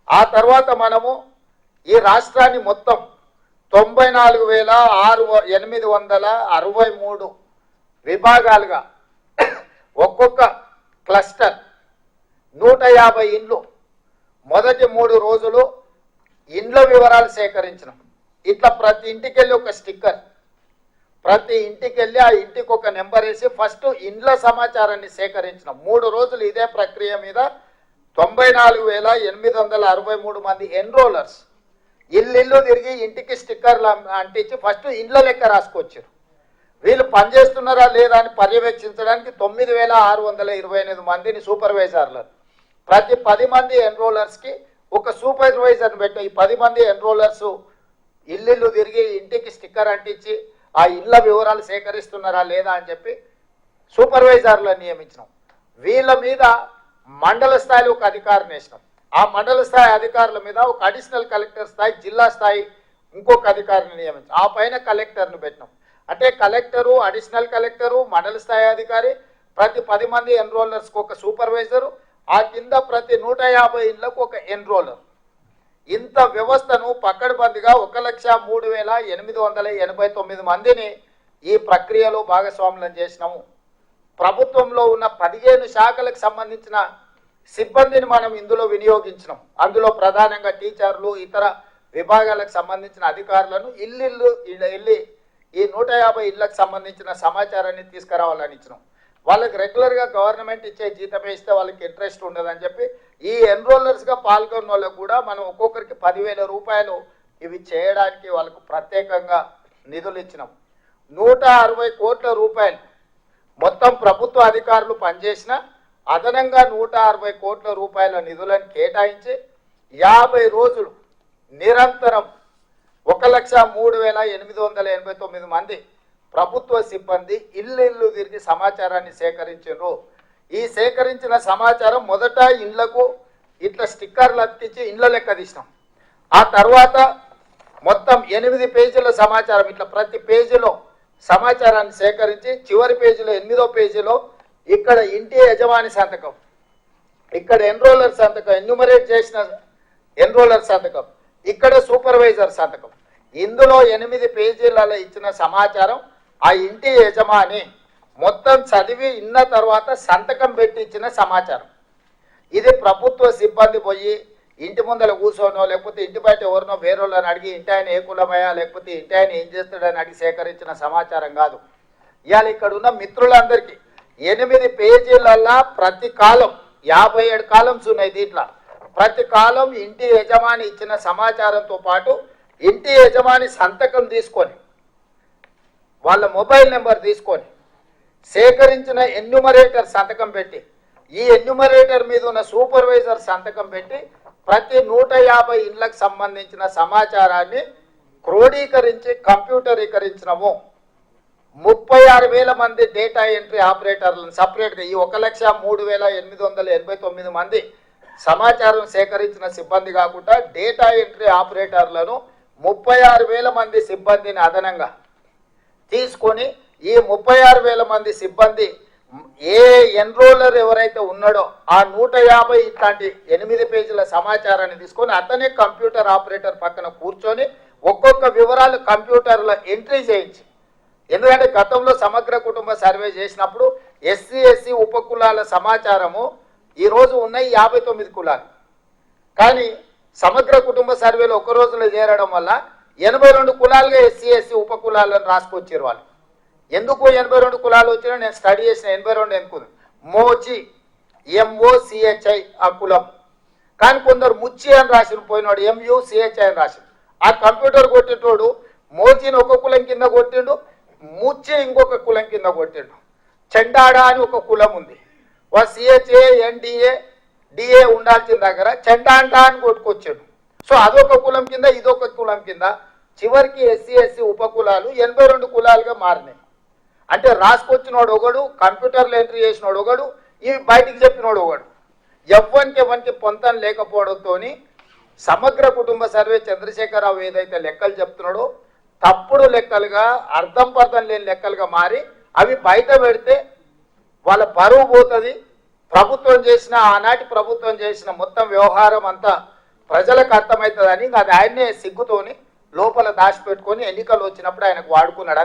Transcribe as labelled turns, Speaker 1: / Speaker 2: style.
Speaker 1: ఆ తర్వాత మనము ఈ రాష్ట్రాన్ని మొత్తం 94,863 విభాగాలుగా ఒక్కొక్క క్లస్టర్ 150 ఇండ్లు మొదటి 3 రోజులు ఇండ్ల వివరాలు సేకరించినాం. ఇట్లా ప్రతి ఇంటికి వెళ్ళి ఒక స్టిక్కర్, ప్రతి ఇంటికి వెళ్ళి ఆ ఇంటికి ఒక నెంబర్ వేసి ఫస్ట్ ఇండ్ల సమాచారాన్ని సేకరించినాం. 3 రోజులు ఇదే ప్రక్రియ మీద 94,863 మంది ఎన్రోలర్స్ ఇల్లు తిరిగి ఇంటికి స్టిక్కర్లు అంటించి ఫస్ట్ ఇండ్ల లెక్క రాసుకొచ్చారు. వీళ్ళు పనిచేస్తున్నారా లేదా అని పర్యవేక్షించడానికి 9,628 మందిని సూపర్వైజర్లను, ప్రతి 10 మంది ఎన్రోలర్స్కి ఒక సూపర్వైజర్ని పెట్టాం. ఈ 10 మంది ఎన్రోలర్స్ ఇల్లు తిరిగి ఇంటికి స్టిక్కర్ అంటించి ఆ ఇళ్ళ వివరాలు సేకరిస్తున్నారా లేదా అని చెప్పి సూపర్వైజర్లను నియమించినాం. వీళ్ళ మీద మండల స్థాయిలో ఒక అధికారిని వేసినాం. ఆ మండల స్థాయి అధికారుల మీద ఒక అడిషనల్ కలెక్టర్ స్థాయి, జిల్లా స్థాయి ఇంకొక అధికారిని నియమించాం. ఆ పైన కలెక్టర్ను పెట్టినాం. అంటే కలెక్టరు, అడిషనల్ కలెక్టరు, మండల స్థాయి అధికారి, ప్రతి 10 మంది ఎన్రోలర్స్కి ఒక సూపర్వైజరు, ఆ కింద ప్రతి 150 ఇళ్లకు ఒక ఎన్రోలర్. ఇంత వ్యవస్థను పక్కడబందిగా 1,03,889 మందిని ఈ ప్రక్రియలో భాగస్వాములను చేసినాము. ప్రభుత్వంలో ఉన్న 15 శాఖలకు సంబంధించిన సిబ్బందిని మనం ఇందులో వినియోగించినాం. అందులో ప్రధానంగా టీచర్లు, ఇతర విభాగాలకు సంబంధించిన అధికారులను వెళ్ళి ఈ 150 ఇళ్లకు సంబంధించిన సమాచారాన్ని తీసుకురావాలని ఇచ్చినాం. వాళ్ళకి రెగ్యులర్గా గవర్నమెంట్ ఇచ్చే జీతమే ఇస్తే వాళ్ళకి ఇంట్రెస్ట్ ఉండదని చెప్పి ఈ ఎన్రోలర్స్గా పాల్గొన్న వాళ్ళకు కూడా మనం ఒక్కొక్కరికి 10,000 రూపాయలు ఇవి చేయడానికి వాళ్ళకు ప్రత్యేకంగా నిధులు ఇచ్చినాం. 160 కోట్ల రూపాయలు మొత్తం ప్రభుత్వ అధికారులు పనిచేసిన అదనంగా 160 కోట్ల రూపాయల నిధులను కేటాయించి 50 రోజులు నిరంతరం 1,03,889 మంది ప్రభుత్వ సిబ్బంది ఇల్లు తిరిగి సమాచారాన్ని సేకరించారు. ఈ సేకరించిన సమాచారం మొదట ఇండ్లకు ఇట్లా స్టిక్కర్లు అతికించి ఇండ్ల లెక్క తీసినాం. ఆ తర్వాత మొత్తం 8 పేజీల సమాచారం ఇట్లా ప్రతి పేజీలో సమాచారాన్ని సేకరించి చివరి పేజీలో 8వ పేజీలో ఇక్కడ ఇంటి యజమాని సంతకం, ఇక్కడ ఎన్రోలర్ సంతకం, ఎన్యూమరేట్ చేసిన ఎన్రోలర్ సంతకం, ఇక్కడ సూపర్వైజర్ సంతకం. ఇందులో 8 పేజీలలో ఇచ్చిన సమాచారం ఆ ఇంటి యజమాని మొత్తం చదివి ఇన్న తర్వాత సంతకం పెట్టి ఇచ్చిన సమాచారం. ఇది ప్రభుత్వ సిబ్బంది పోయి ఇంటి ముందర కూర్చోనో లేకపోతే ఇంటి బయట ఎవరినో వేరేళ్ళని అడిగి ఇంటి ఆయన ఏ కులమయ్యా లేకపోతే ఇంటి ఆయన ఏం చేస్తాడని అడిగి సేకరించిన సమాచారం కాదు. ఇవాళ ఇక్కడ ఉన్న మిత్రులందరికీ 8 పేజీలల్లా ప్రతి కాలం 57 కాలమ్స్ ఉన్నాయి. దీంట్లో ప్రతి కాలం ఇంటి యజమాని ఇచ్చిన సమాచారంతో పాటు ఇంటి యజమాని సంతకం తీసుకొని వాళ్ళ మొబైల్ నెంబర్ తీసుకొని సేకరించిన ఎన్యూమరేటర్ సంతకం పెట్టి ఈ ఎన్యూమరేటర్ మీద ఉన్న సూపర్వైజర్ సంతకం పెట్టి ప్రతి 150 ఇళ్లకు సంబంధించిన సమాచారాన్ని క్రోడీకరించి కంప్యూటరీకరించినము. 36,000 మంది డేటా ఎంట్రీ ఆపరేటర్లను సపరేట్గా ఈ 1,03,889 మంది సమాచారం సేకరించిన సిబ్బంది కాకుండా డేటా ఎంట్రీ ఆపరేటర్లను 36,000 మంది సిబ్బందిని అదనంగా తీసుకొని ఈ 36,000 మంది సిబ్బంది ఏ ఎన్రోలర్ ఎవరైతే ఉన్నాడో ఆ 150 ఇట్లాంటి 8 పేజీల సమాచారాన్ని తీసుకొని అతనే కంప్యూటర్ ఆపరేటర్ పక్కన కూర్చొని ఒక్కొక్క వివరాలు కంప్యూటర్లో ఎంట్రీ చేయించి, ఎందుకంటే గతంలో సమగ్ర కుటుంబ సర్వే చేసినప్పుడు ఎస్సీ ఎస్సీ ఉపకులాల సమాచారము ఈరోజు ఉన్నాయి 59 కులాలు, కానీ సమగ్ర కుటుంబ సర్వేలో ఒక రోజులో చేరడం వల్ల 82 కులాలుగా ఎస్సీ ఎస్సీ ఉపకులాలను రాసుకొచ్చారు వాళ్ళు. ఎందుకు 82 కులాలు వచ్చినా నేను స్టడీ చేసిన 82 ఎందుకు మోచి MOCHI ఆ కులం, కానీ కొందరు ముచ్చి అని రాసిన పోయినాడు MUCHI అని రాసిన. ఆ కంప్యూటర్ కొట్టేటోడు మోచిని ఒక కులం కింద కొట్టిండు, ముచ్చి ఇంకొక కులం కింద కొట్టిండు. చెండాడ అని ఒక కులం ఉంది, CHA NDA DA ఉండాల్సిన దగ్గర చెండాండా అని కొట్టుకొచ్చాడు. సో అదొక కులం కింద ఇదొక కులం కింద చివరికి ఎస్సీ ఎస్సీ ఉపకులాలు 82 కులాలుగా మారినాయి. అంటే రాసుకొచ్చినోడు ఒకడు, కంప్యూటర్లో ఎంట్రీ చేసినోడు ఒకడు, ఇవి బయటికి చెప్పినోడు ఒకడు. ఎవరికి పొంతం లేకపోవడంతో సమగ్ర కుటుంబ సర్వే చంద్రశేఖరరావు ఏదైతే లెక్కలు చెప్తున్నాడో తప్పుడు లెక్కలుగా అర్థం పర్థం లేని లెక్కలుగా మారి అవి బయట పెడితే వాళ్ళ పరువు పోతుంది. ప్రభుత్వం చేసిన ఆనాటి ప్రభుత్వం చేసిన మొత్తం వ్యవహారం అంతా ప్రజలకు అర్థమవుతుందని అది ఆయన్నే సిగ్గుతోని లోపల దాచిపెట్టుకొని ఎన్నికలు వచ్చినప్పుడు ఆయనకు వాడుకున్నాడు.